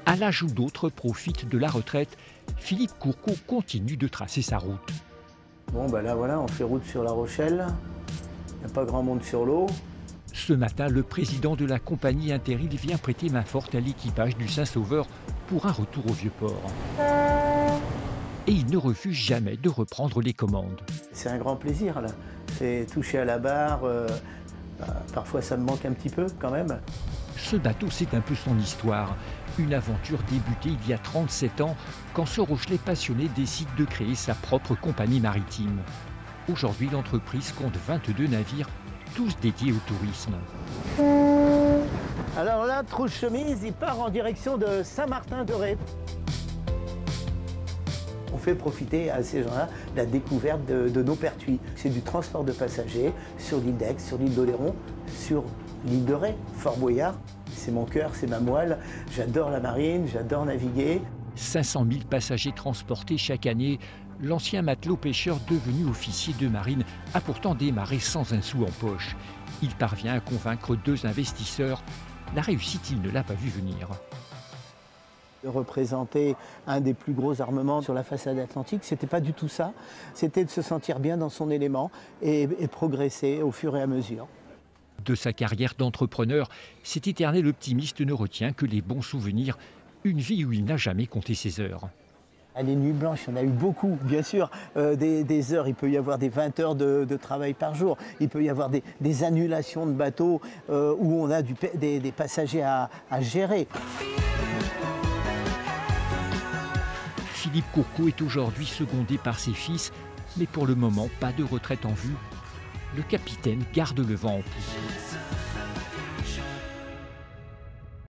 À l'âge où d'autres profitent de la retraite, Philippe Courcot continue de tracer sa route. Bon, ben là, voilà, on fait route sur La Rochelle. Il n'y a pas grand monde sur l'eau. Ce matin, le président de la compagnie Interrail vient prêter main forte à l'équipage du Saint-Sauveur pour un retour au Vieux-Port. Et il ne refuse jamais de reprendre les commandes. C'est un grand plaisir, là. C'est toucher à la barre. Parfois, ça me manque un petit peu, quand même. Ce bateau, c'est un peu son histoire. Une aventure débutée il y a 37 ans, quand ce Rochelais passionné décide de créer sa propre compagnie maritime. Aujourd'hui, l'entreprise compte 22 navires, tous dédiés au tourisme. Alors là, Trouche-Chemise, il part en direction de Saint-Martin-de-Ré. On fait profiter à ces gens-là de la découverte de nos pertuis. C'est du transport de passagers sur l'île d'Aix, sur l'île d'Oléron, sur l'île de Ré, Fort Boyard. C'est mon cœur, c'est ma moelle. J'adore la marine, j'adore naviguer. 500 000 passagers transportés chaque année. L'ancien matelot pêcheur devenu officier de marine a pourtant démarré sans un sou en poche. Il parvient à convaincre 2 investisseurs. La réussite, il ne l'a pas vu venir. De représenter un des plus gros armements sur la façade atlantique, c'était pas du tout ça. C'était de se sentir bien dans son élément et progresser au fur et à mesure. De sa carrière d'entrepreneur, cet éternel optimiste ne retient que les bons souvenirs, une vie où il n'a jamais compté ses heures. Les nuits blanches, il y en a eu beaucoup, bien sûr. Des heures, il peut y avoir des 20 heures de travail par jour. Il peut y avoir des annulations de bateaux où on a des passagers à gérer. Philippe Courcot est aujourd'hui secondé par ses fils, mais pour le moment, pas de retraite en vue. Le capitaine garde le vent en poupe.